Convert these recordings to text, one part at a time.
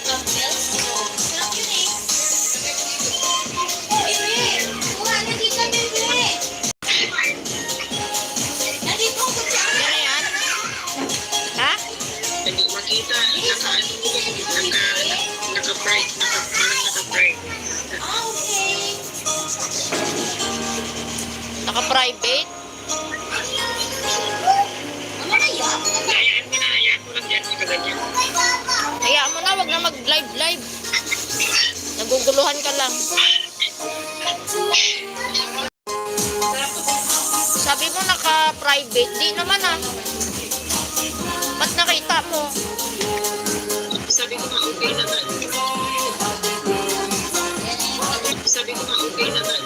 Sarap yun eh. Bebe, kuha na dito, bebe. Nandito ko siya. Ano yan? Ha? Hindi makita. Naka-bright. Parang naka-bright. Ah, okay. Naka-private? Ano kaya? Hayaan mo lang yan. Ganyan. Hayaan mo na, wag na mag-live. Naguguluhan ka lang. Sabi mo naka-private. Di naman ah. Ba't nakita mo? Sabi ko nga okay naman. Sabi ko nga okay naman.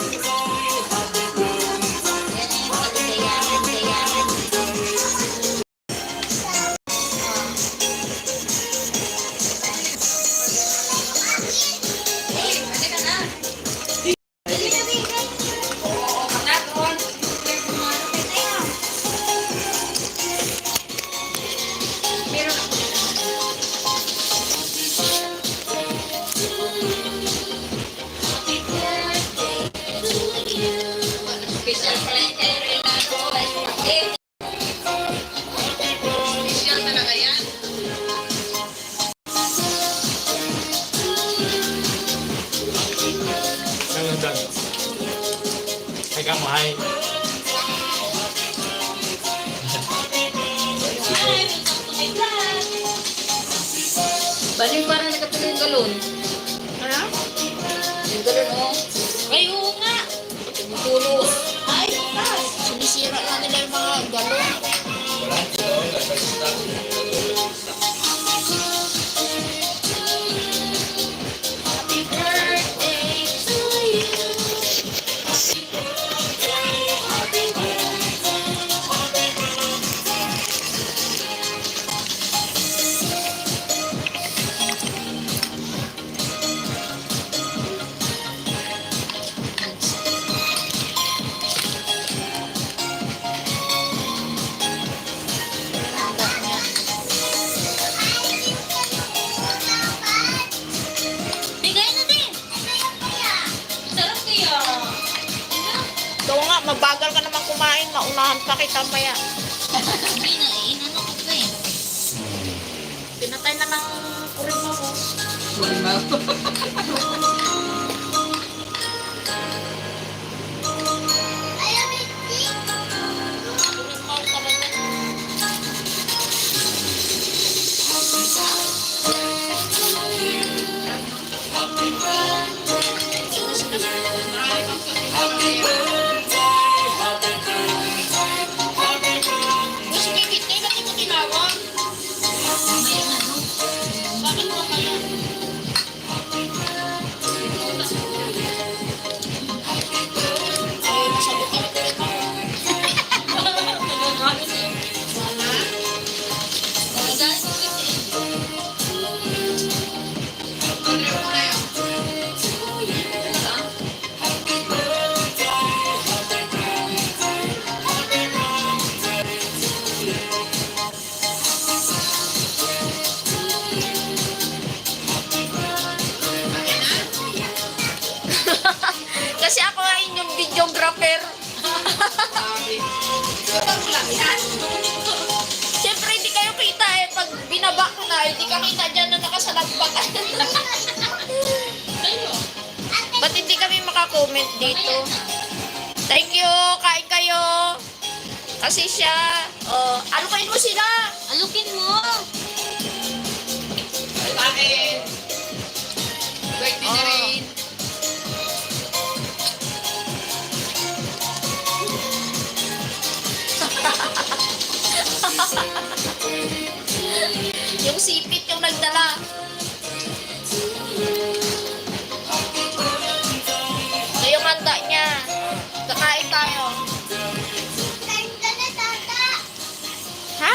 Hãy subscribe Baling parang nakatuloy yung galon. Ano? Yung galon, oh. Ay, oo nga. Tumutulo. Ay, sinisira na nila yung mga galon. Happy birthday to you. Happy Bigay na din. Sarap kaya. Oo nga, mabagal ka naman kumain. Maunahan pa kita maya. Hindi na, inano ko pa eh. Pinatay na ng kurima mo. Kurimaw talaga. Gusto mo yung ba't di mo tinawag? Bakit mo kaya? Ay, masagutan ko rin ako. Guys, Kasi ako nga inyong videographer. Siyempre, hindi kayo kita eh. Pag binaba ko na, hindi ka kita dyan na nakasalagbagan. Ba't hindi kami makakomment dito? Thank you! Kain kayo! Kasi siya, alukain mo sila! alukin mo. Kain! Birthday na rin! Yung sipit yung nagdala. Ito yung handa niya. Kakain tayo. Ha?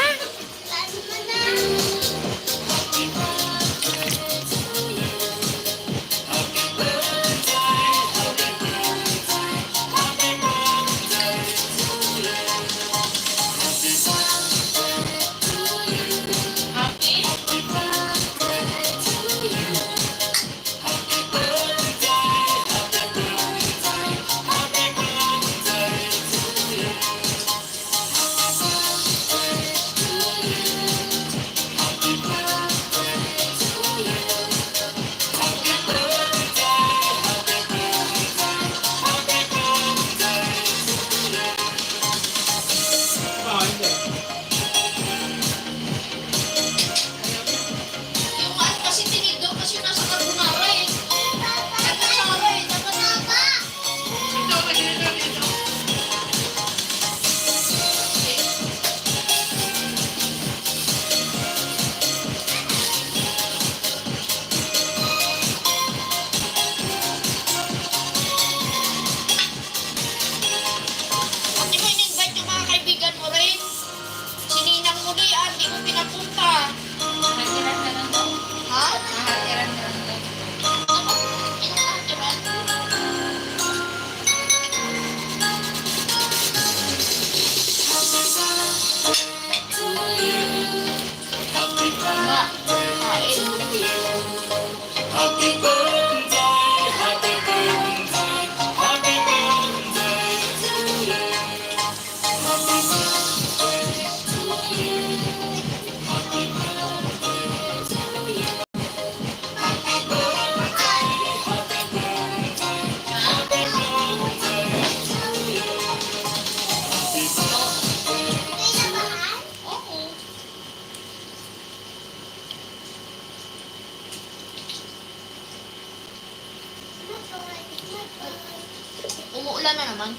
Umuulan na naman.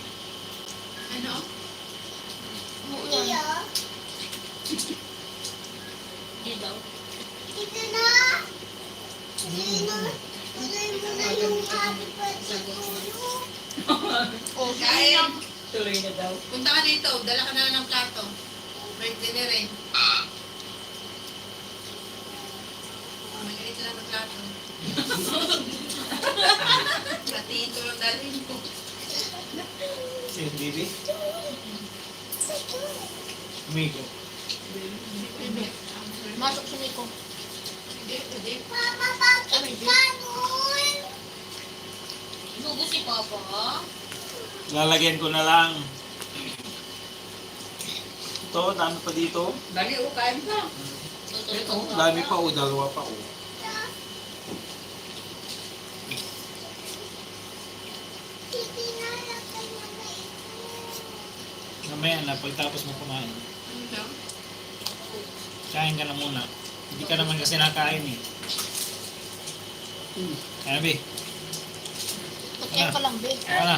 Ano? Umuulan. Hindi daw. Oh, Kain. Tuloy na daw. Punta ka dito. Dala ka na lang ng plato. Birthday ni Ren. Magalit lang ng plato. Hatiin ko lang dalhin ko. Si Bibi? Amigo. masok si Nico. Hindi, hindi. Inugo si Papa. Lalagyan ko na lang. Ito, dami pa dito. Bali, kain ka. Ito, dami pa o, dalawa pa o. Mamaya na, pagtapos mo kumain. Ano daw? Kain ka na muna. Hindi ka naman kasi nakain eh. Kaya, Bi. Pagkain ka lang, be. Kaya na.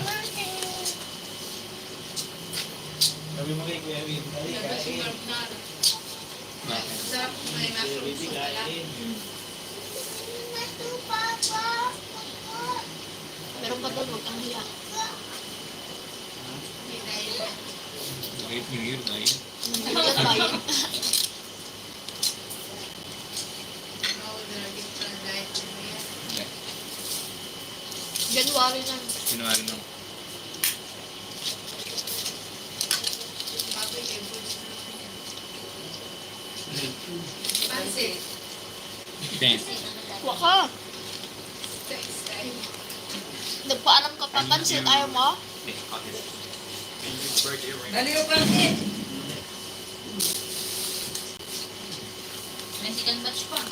Sabi mo kay Kuya Bi, dali Sabi kain. sugar na. Sarap may mushroom Baby, soup pala. kain. Pero pa doon, huwag kang hiya. May dahil na. Wait, New Year na yun. Nandiyan tayo. Oo, nalagyan ko ng diet na yan. January na. January na. Bago yung airpods na yan. Pansit. Huwag ka. Style. Nagpaalam ka pa, pansit, ayaw mo? Dali yung pansit. May second batch pa.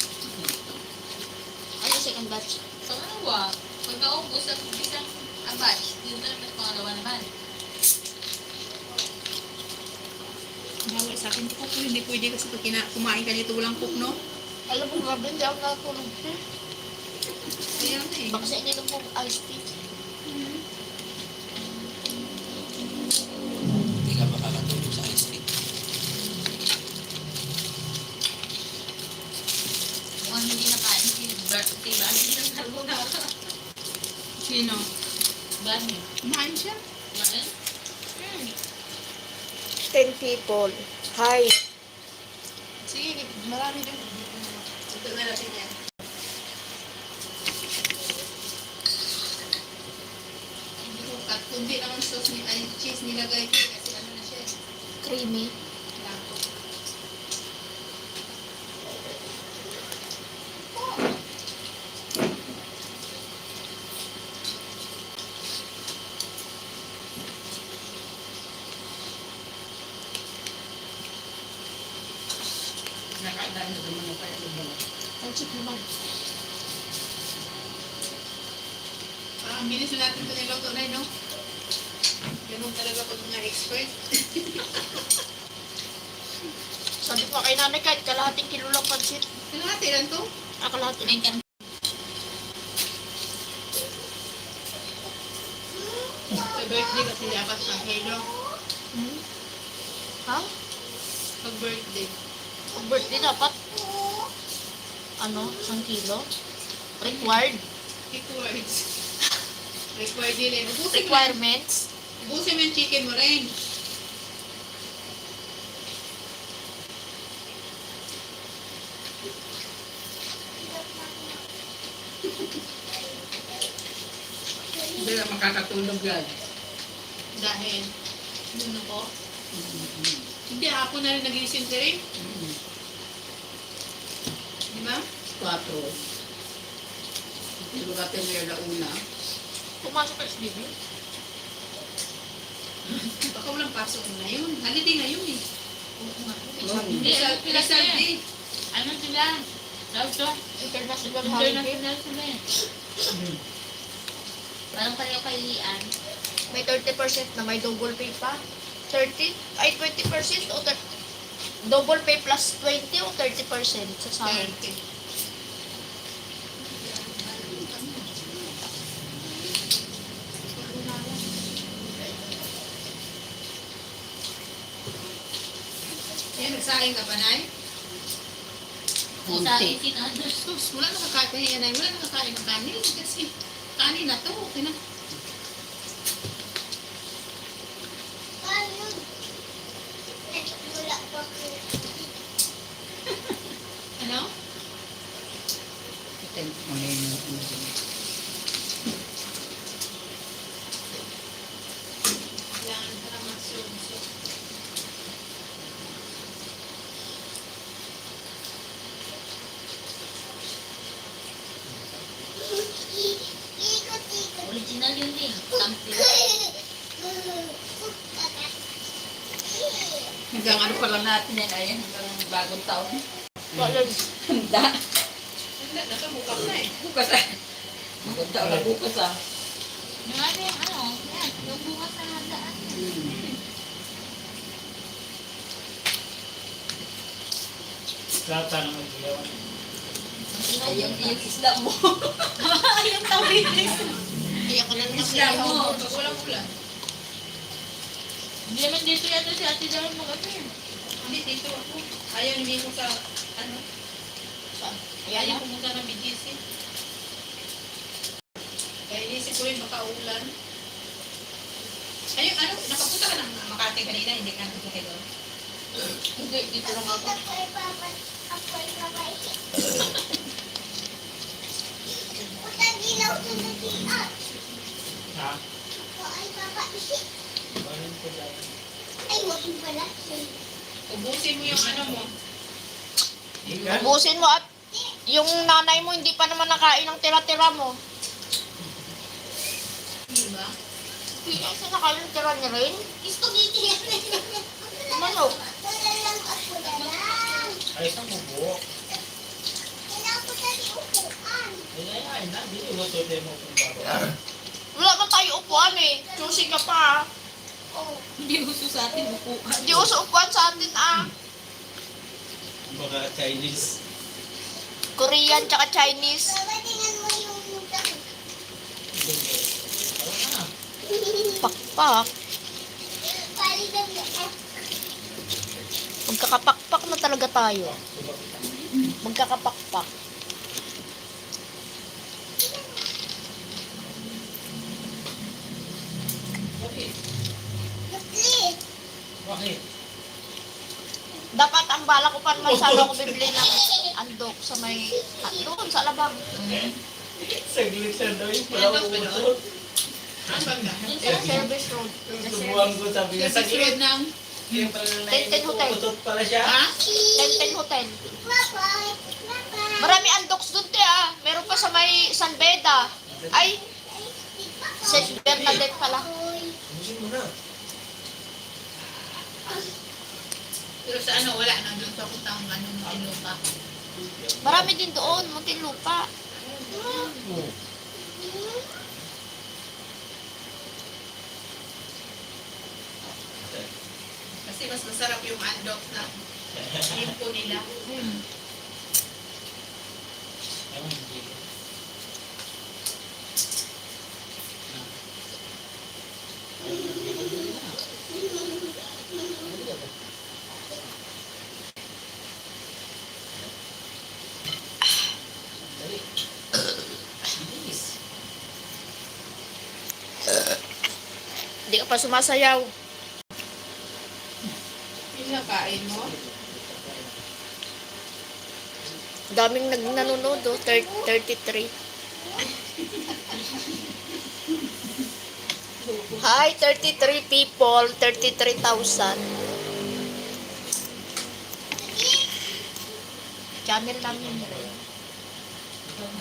Ano second batch? Sa dalawa. Pagkaubos at isang batch, yun na naman pangalawa naman. Bawal sa akin cook. Hindi pwede kasi pag kumain ka nito walang cook, no? Alam mo, grabe, hindi ako nakatulog. Kaya na eh. Baka sa inyo lang pong iced tea. Hindi ka ba kakatulog sa ice cream? Mukhang hindi nakain si Bani ng carbonara. Sino? Bani. Kumain siya. Kumain? 10 people. Hi. Sige, marami din. Ito na natin yan. Hindi ko cut. Kundi naman sauce ni ay cheese nilagay ko kasi ano na siya. Creamy. Lako. Nakakadaan na naman na kaya naman. Pansit naman. Parang ang bilis na natin ito niluto na, no? Ganun talaga pag mga expert. Sabi ko kay nanay, kahit kalahating kilo lang pansit. Kalahati lang to. Kalahati. May kan. Sa birthday kasi dapat na hello. Hmm? Ha? Pag birthday. Pag birthday dapat, 1 kilo? Required? Required. Required nila. Requirements? Ubusin mo yung chicken mo rin. Hindi na makakatulog yan. Dahil, yun ako. Hindi, ako na rin nag-iisip ka rin. Di ba? 4. Tulog natin ngayon na una. Pumasok ka sa BB? Baka walang pasok na yun. Holiday na yun eh. Hindi, Pilas day. ano sila? Tawag to? International holiday. International sila eh. Parang kayo kay Lian. May 30% na may double pay pa. 20% o double pay plus 20 o 30% sa sahod. 30. nagsasaing ka ba, Nay? Sa Kunti. isin ano. Sus, wala nakakain, Nay. Wala nakakain ng kanin. Kasi kanin na to. Okay na. Ano? Ito mo na yun. Kailangan ka na magsunso. Original yun eh. Sample. Hanggang ano pa lang natin yan. Ayan, hanggang bagong taon. Bakit? Handa. Hindi, nasa bukas na eh. Bukas ah. Bagong taon na bukas ah. Yung ano yung ano. Yan. Yung bukas na handaan. Lahat sana mag-iyaw. Ay, yung isda mo. Yung tawid. Iyak ka na naman Isla mo. Pag walang ulan. Hindi naman dito yata si Ate Darren mag-apir. Hindi, dito ako. Ayaw ni Miko sa, ano, ayaw pumunta ng BGC. Kaya inisip ko rin baka ulan. Ayun, ano, nakapunta ka ng Makati kanina, hindi ka nakapunta doon. Hindi, dito lang ako. Ha? Ubusin mo yung ano mo. Ikan? Ubusin mo at yung nanay mo hindi pa naman nakain ng tira-tira mo. Diba? Hindi kasi nakain ng tira niya rin. Manok. Ay, isang bubo. Ay, na. Dito luto tayo mo kung bago. Wala man tayo upuan eh. Choosy ka pa. Hindi uso sa atin bukuan. Hindi uso upuan sa atin ah. Baka Chinese. Korean tsaka Chinese. Pakpak. Magkakapakpak na talaga tayo. Magkakapakpak. Bakit? Dapat ang bala ko pa naman sana ako bibili ng andok sa may doon sa Alabang. Saglit siya daw yung pala Ano ba utot. Ano ba nga? Service road. Subuhan ko sabi niya. Sa susunod ng, Yung pala na Tenten Hotel. utot pala siya. ha? Tenten Hotel. Marami andoks doon te ah. Meron pa sa may San Beda. Ay, St. Bernadette pala. Ubusin mo na. Pero sa ano, wala. Nandun sa kutang ano, Muntinlupa. Marami din doon, Muntinlupa. Kasi mas masarap yung andok na limpo nila. Ewan, hindi. Dali. Bilis. Hindi ka pa sumasayaw. Yung nakain mo? Daming nanonood oh, 33. Hi, 33 people, 33,000. Channel namin rin.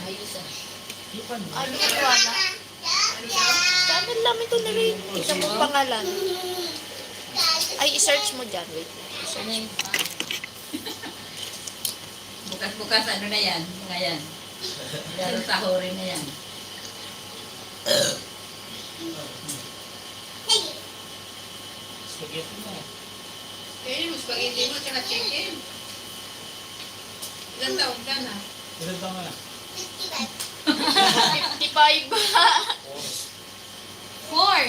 Ayos ah. Ay, hindi ko wala. Channel namin to na rin. Isa mong pangalan. Ay, i-search mo dyan. Wait. Ano yun? Bukas-bukas ano na yan? Mga yan. Lalo sa hori na yan. Spaghetti mo. Eh, yung spaghetti mo, tsaka chicken. Ilan taon ka na? Ilan taon ka na? 55. Four.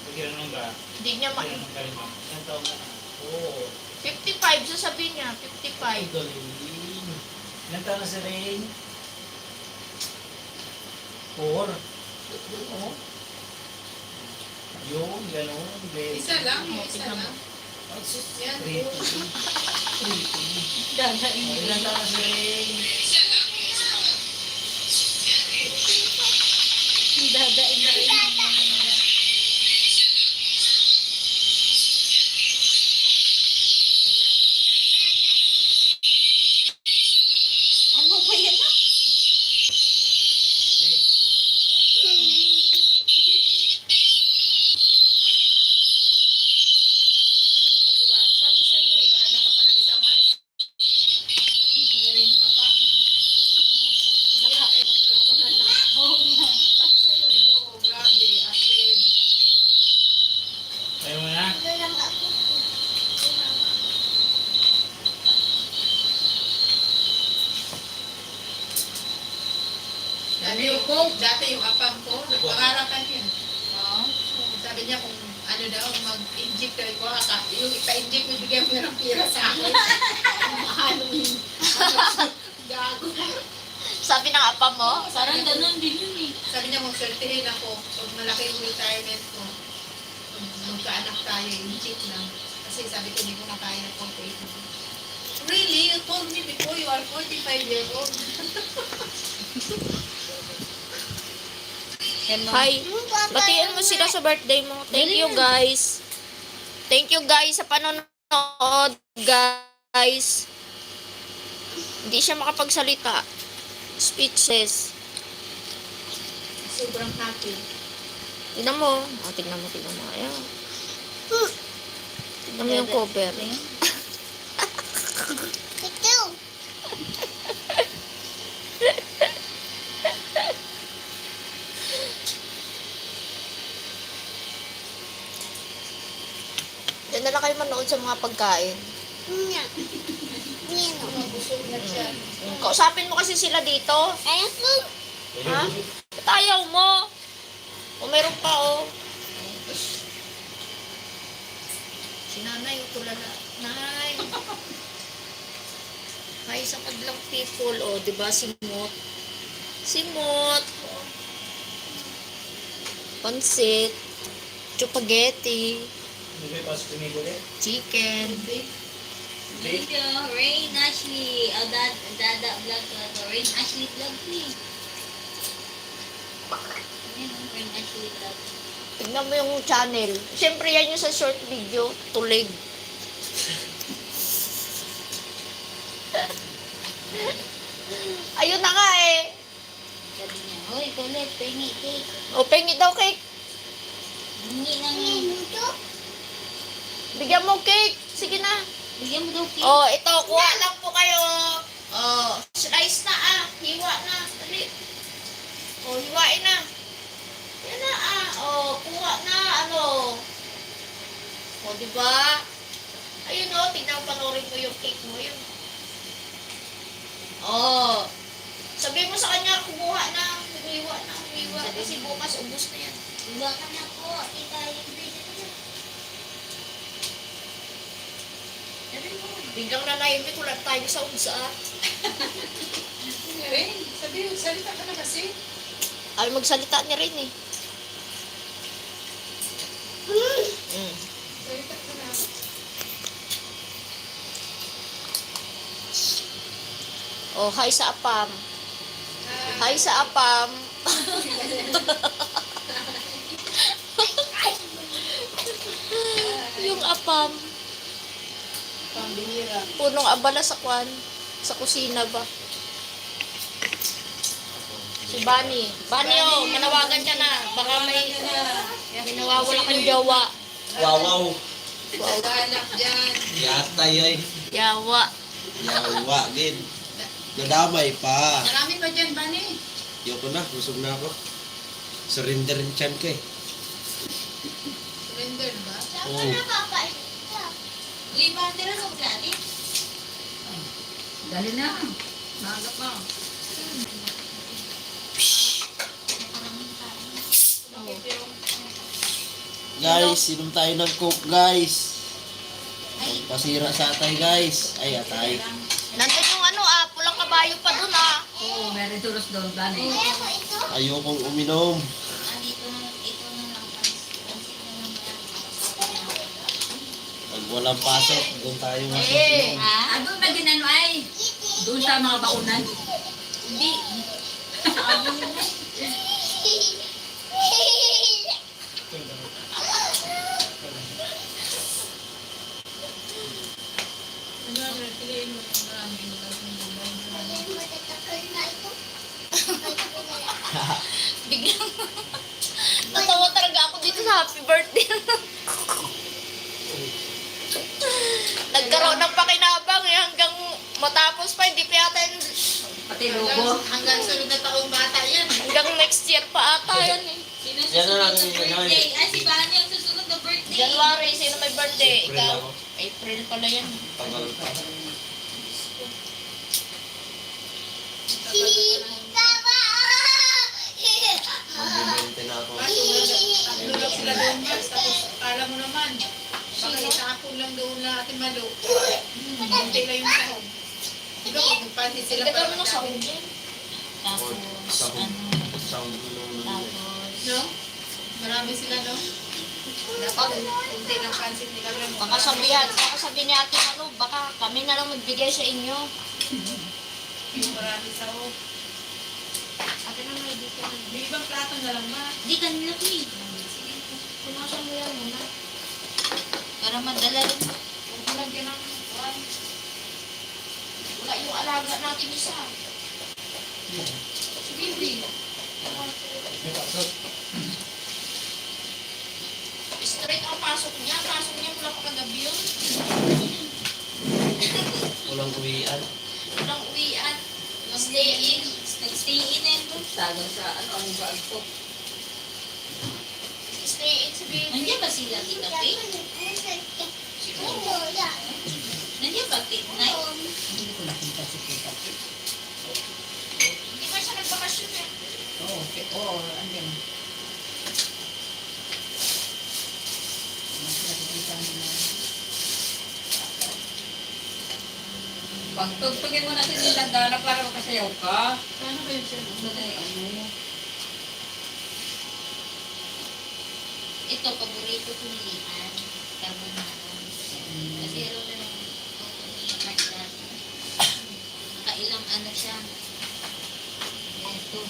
Bigyan nung ba? Hindi niya ma... Bigyan nung ka rin ba? Ilan taon ka na? Oo. 55, sasabihin niya, Ay, 55. galing. Ilan taon na si Rain? 4. Oo. Yung, gano'n. Isa lang, isa lang. Yan, Pretty. Pretty. Ilan taon na si Rain? Dadain na rin. Ano ba yan? O, diba? Sabi sa'yo eh. anak ka pa ng isa man. Rin ka pa. Oo nga. Sabi sa'yo eh. Oh, grabe, asin. Ayaw mo na? Dati yung apam ko, nagpangarapan yun. Oo. Sabi niya kung ano daw, mag-inject daw ko, yung ipa-inject mo, bigyan mo ng pira sa akin. Mahalo yun. Gago. Sabi ng apa mo? Parang ganun din yun eh. Sabi niya, mag-certihin ako, pag malaki yung retirement ko, pag magkaanak tayo, inject lang. Kasi sabi ko, hindi ko na kaya ng 48. Really? You told me before you are 45 years old. Hi. Batiin mo sila sa birthday mo. Thank you guys. Thank you guys sa panonood guys. Hindi siya makapagsalita. Speechless. Sobrang happy. Tignan mo. Oh, tignan mo. Ayan. Tignan mo yung cover. Diyan na lang kayo manood sa mga pagkain. Busog na siya. Kausapin mo kasi sila dito. Ha? Ba't ayaw mo? O meron pa, oh. Si nanay, oh, tulala. Nay. Hi sa madlang people, oh, di ba? Si Mot. Si Mot. Pansit. Spaghetti. Hindi kayo pasok piniguli? Chicken. Thank you, Rain Ashley. Dada vlog ko to. Rain Ashley vlog ni. Ayan, Rain Ashley vlog. Tignan mo yung channel. Siyempre yan yung sa short video. Tulig. Ayun na nga eh. Sabi niya, hoy, kulit, pengi, cake. O, pengi daw cake. Hingi ng... Bigyan mo cake. Sige na. Bigyan mo daw cake. Oh, ito. Kuha lang po kayo. Oh, slice na ah. Hiwa na. Dali. Oh, hiwain na. Yan na ah. Oh, kuha na. Ano? Oh, di ba? Ayun oh, tignan panoorin mo yung cake mo. Yun. Oh. Sabihin mo sa kanya, kumuha na. Humiwa na. Humiwa. Kasi bukas, ubus na yan. Iba ka na po. Kita yung video ko. Sabi mo. Biglang nanayimik ko lang tayo sa unsa. Rin, sabi, salita ka na kasi. Ay, magsalita niya rin eh. Mm. Salita ka na. Oh, hi sa apam. Hi sa apam. Yung apam. Pambihira. Punong abala sa kwan. Sa kusina ba? Si Bunny. Bunny oh, manawagan ka na. Baka may nawawala kang jowa. Wow. Anak dyan. Yata yay. Yawa. Yawa din. Nadamay pa. Marami pa dyan, Bani. Yoko na, busog na ako. Surrender yung chan ko eh. Surrender ba? Oo. Lima tira sa ugali. Dali na. Maaga pa. Guys, inom tayo ng coke guys. Ay, Pasira sa atay guys. Ay, atay. Nandun yung pulang kabayo pa dun Oo, meron tulos doon, Dani. Ayokong uminom. Ito na lang. Pansit na lang yan. Pag walang pasok, doon tayo Eh, masusunod. Doon na din ano ay. Doon sa mga baunan. Hindi. biglang natawa talaga ako dito sa happy birthday. Nagkaroon ng pakinabang hanggang matapos pa, hindi pa yata Pati logo. Hanggang sunod na taong bata yan. hanggang next year pa ata yan eh. Sino Yan na susunod natin na yung birthday? Ay, si Bani ang susunod na birthday. January, sino may birthday? April Ikaw? ako. April pala yan. Tagal pa. Magbibente na ako. Kaso tatlo lang sila doon, Mars. Tapos kala mo naman, baka itapon lang doon na Ate Malo. Bunti lang yung sahog. Diba kung magpansin sila Nagkaroon para mo ng sound yan. Tapos, Sound. ano, Sound nung tapos, No? Marami sila, no? Dapat kunti ng pansin nila lang. Baka sabihin ni Ate Manu, baka kami na lang magbigay sa inyo. Yung marami sahog. Ate Manu, dito na. May ibang plato na lang, Ma. di kanila ko eh. Sige, punasan mo yan muna. Para madala rin. Huwag mo lagyan ng kuwan. Wala yung alaga natin isa. Sige, hindi. Straight ang pasok niya. Pasok niya mula pa kagabi yun. walang uwian. Walang uwian. Stay in. Nag-stay in and Tagal sa ang bag ko. Stay in si baby. nandiyan ba sila Tita Kay? Siguro. Nandiyan ba Kay? Nay? Hindi ko nakita si Tita. Hindi man siya nagbakasyon eh. Oo, okay. Oo, andyan. Pagtugtugin mo natin yung tandala para makasayaw ka. Paano ba yun siya? Ano? Ito, paborito ko ni Lian. Carbonara. Kasi alam na ng ni Mark natin. Nakailang ano siya. Ito.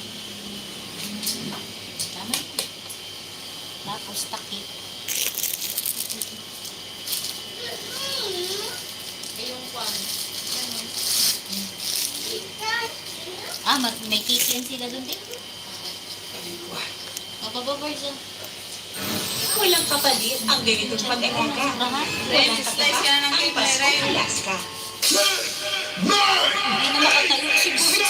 Tama na. Tapos takip. Ay, yung kwan. May chicken sila doon din. Mapapabarsa. Walang kapalit ang ganitong pag-iwan ka. Slice ka na ng cake, Ray. Relax ka. Hindi na makatayo siguro.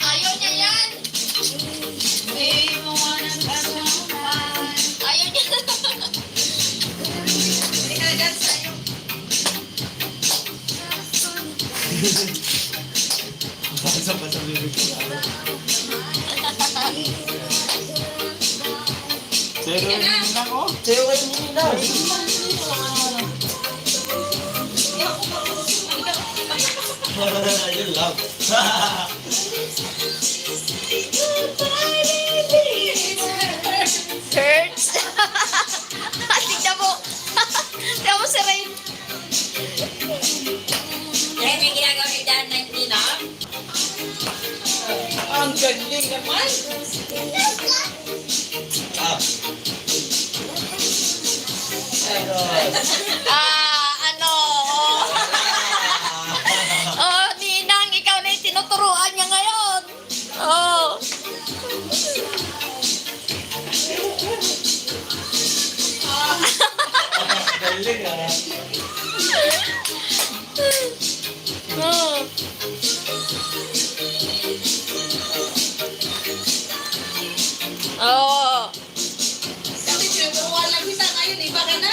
Ayaw niya yan. Ayaw niya. Basa pa sa bibig ko. Pero hindi ako. Sayo kayo nila. Yun lang. Hurts. Tignan mo. Tignan mo si Rain. Kaya may ginagawa ni Dan 19 na? Ang galing naman. Ah. Pero, Ano? Oh, Ninang, ikaw na yung tinuturuan niya ngayon. Oh. galing ah. Hmm. Oh. Kasi tinuturuan lang kita ngayon, iba ka na.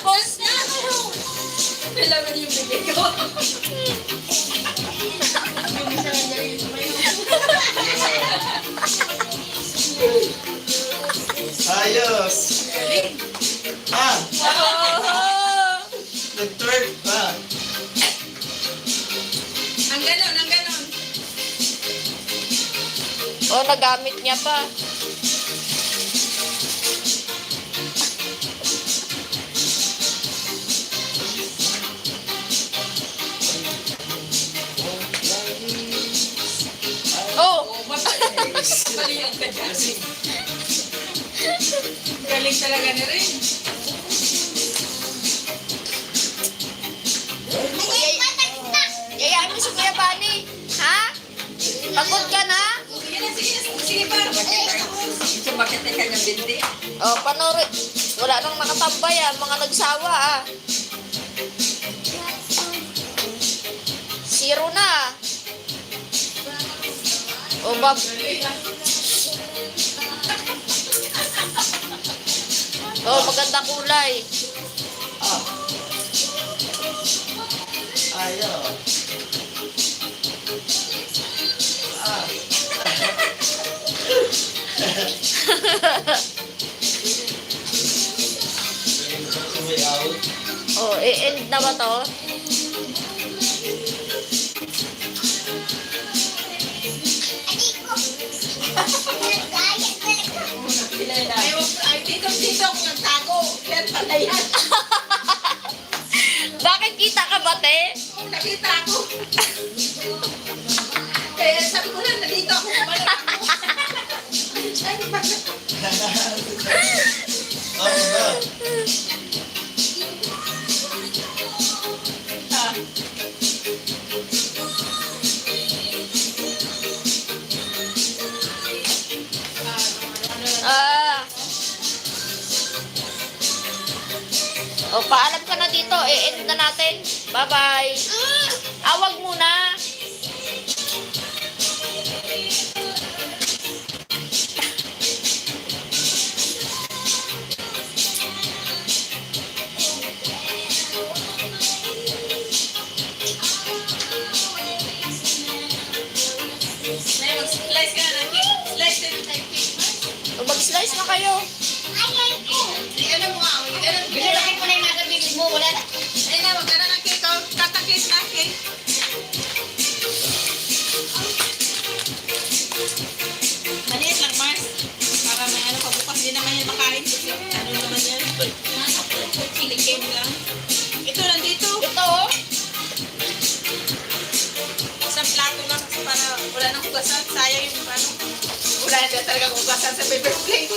Tapos, Kailangan yung bibig ko. Ayos! Ah! oh, Nag-twerk pa! Ang ganon, ang ganon. oh, nagamit niya pa. Oh, Mali ang kanya. Galing talaga na rin. yayaan mo si Kuya Bani. Ha? Pagod ka na? Sige na, sige na. Sige pa. Sumakit na kanyang binti. Oh, panoorin. Wala nang nakatambay ah, mga nagsawa ah. 0 na. Oh, Bob. Oh, maganda kulay. Ah! Ayos! Ah! May out. Oh, i-end na ba to? Ay, dito ako nagtago. Yan pala yan. Bakit kita ka ba, te? Nakita ako. Kaya sabi ko lang, nandito ako. Bumalik ako. Ano ba? Ah. O, paalam ka na dito. I-end na natin. Bye-bye. Awag muna. May mag-slice ka na ng cake. Slice ka na ng cake. O, mag-slice na kayo. Ano mo nga? Binilaki ko na yung mga bibig mo. Wala na. Ay na, wag ka na ng cake. Katakis na cake. Maliit lang, Mars. Para may ano pa bukas. Hindi naman yan makain. Ano naman yan? Pilikim lang. Ito, nandito. Ito, oh. Isang plato lang kasi para wala nang hugasan. Sayang yung ano. Wala na talaga hugasan sa paper plate.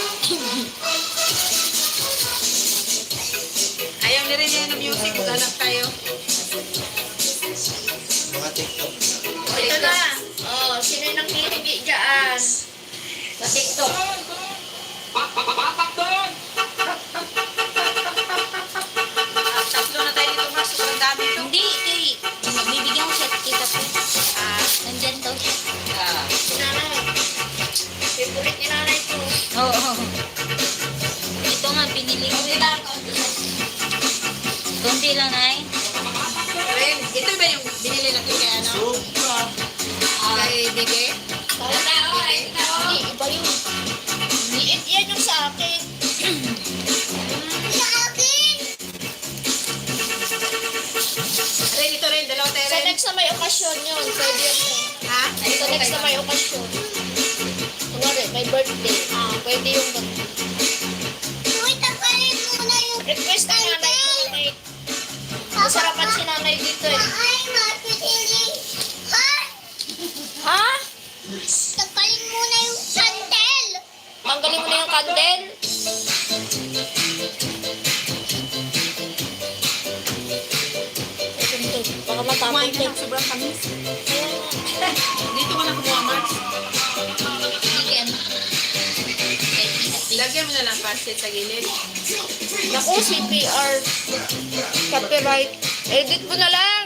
Ayaw na rin yan ng music. Maghanap tayo. Mga TikTok. Ito na. Oh, sino yung nangihingi dyan? Sa TikTok. Tatlo na tayo dito, Mars. Sobrang dami ito. Hindi, magbibigyan ko siya kita po. Nandyan daw siya. Si nanay. Favorite ni nanay ito. Oo. Ito nga, binili ko. Kunti lang, Nay. Ren, ito ba yung binili natin kay ano? Sobra! Kay Dede? Hindi, iba yun. Liit yan yung sa akin. Ren, ito rin. Dalawa tayo Sa rin. next na may okasyon yun, pwede yun. Ha? Sa next na may okasyon. Kunwari, may birthday. Pwede yung ganun. Request na nanay ko nanay. Masarapan si nanay dito eh. Ha? Tanggalin muna yung sandal. Tanggalin mo na yung candle. Baka matapon Kumain ka din. ng sobrang kamis. Kaya nga. Dito ka na kumuha, Mars. Chicken. Lagyan mo na lang pancit sa gilid. Naku, CPR. Copyright. Edit mo na lang.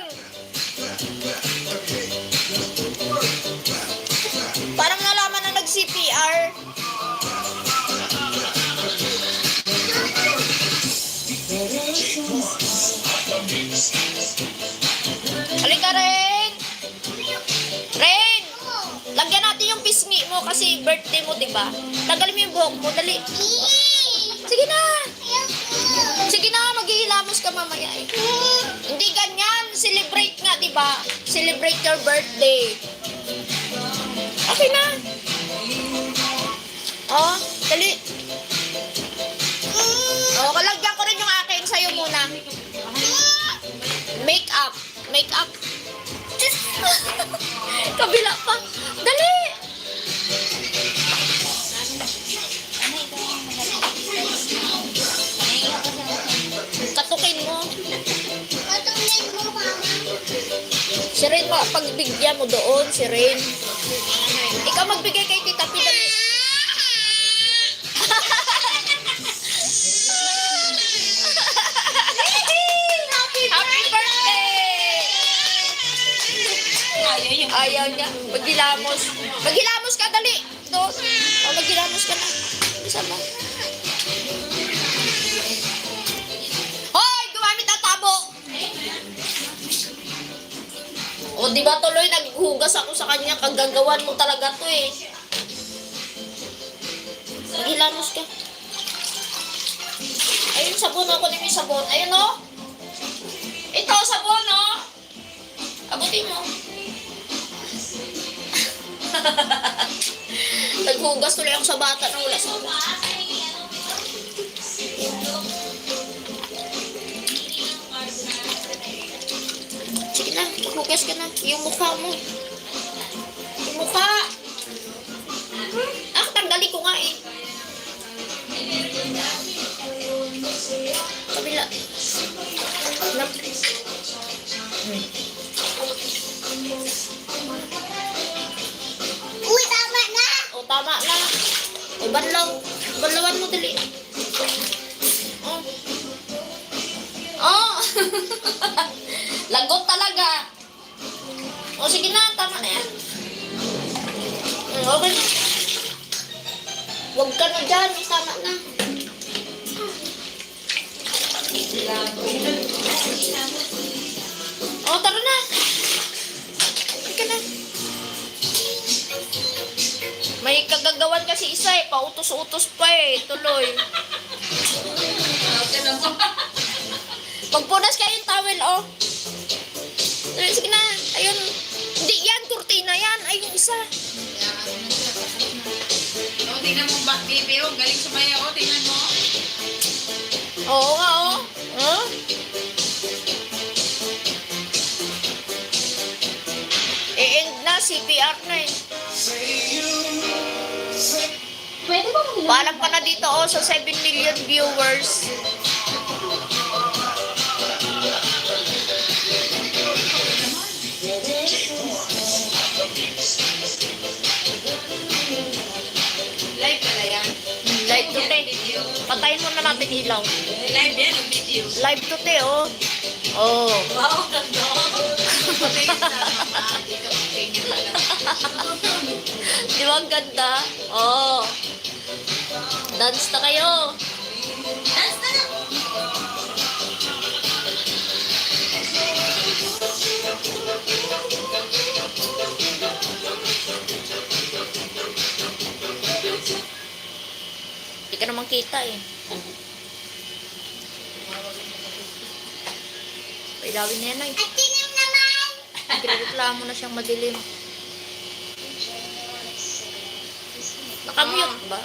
Parang nalaman na nag-CPR. pisngi mo kasi birthday mo, diba? Tanggalin mo yung buhok mo, dali. Sige na. Sige na, maghihilamos ka mamaya eh. Hindi ganyan, celebrate nga, diba? Celebrate your birthday. Okay na. Oh, dali. Oh, kalagyan ko rin yung akin sa'yo muna. Make up. Make up. Kabila pa. Dali. Katukin mo. Katulad mo, mama. Si Ren, pagbigyan mo doon, si Ren. Ikaw magbigay kay Tita P. Dali. Happy birthday! Ayaw niya. Maghilamos. Maghilamos ka, dali. Doon. O, maghilamos ka na. Isa mo. Hoy! Gumamit ang tabo! O, di ba tuloy naghugas ako sa kanya? Kagagawan mo talaga to eh. Maghilamos ka. Ayun, sabon ako. Kunin mo yung sabon. Ayun o. Ito, sabon o. Abutin mo. Naghugas tuloy ako sa bata na wala sabon. Sige na, maghugas ka na. Yung mukha mo. Yung mukha. Ah, tanggalin ko nga eh. Kabila. Uy, tama na. O, tama na. O, banlaw. Banlawan mo, dali. Oh. Oh. Lagot talaga. O, sige na. Tama na yan. Okay na. Huwag ka na dyan. Tama na. O, tara na. Halika na. May kagagawan kasi isa eh. Pautos-utos pa eh. Tuloy. Magpunas kayo yung towel, oh. Sige na. Ayun. Hindi yan. Kurtina yan. Ay, yung isa. O, tingnan mo ba, baby, oh, galing sumaya, oh, tingnan mo. Oo nga, oh. Huh? E-end na. CPR na eh. Pwede ba mag Paalam ka na dito, oh, sa 7 million viewers. Live pala yan. Live to, te. Patayin mo na natin ilaw. Live yan, ang video. Live to, te, oh. Oh. Wow, ganda. Patay sa mama, dito, patay niya pala. Di ba ang ganda? Oh. Dance na kayo. Dance na lang. Hindi ka naman kita eh. Pailawin na yan ay. At tinim naman. Nagreklamo na siyang madilim. Nakamute ba?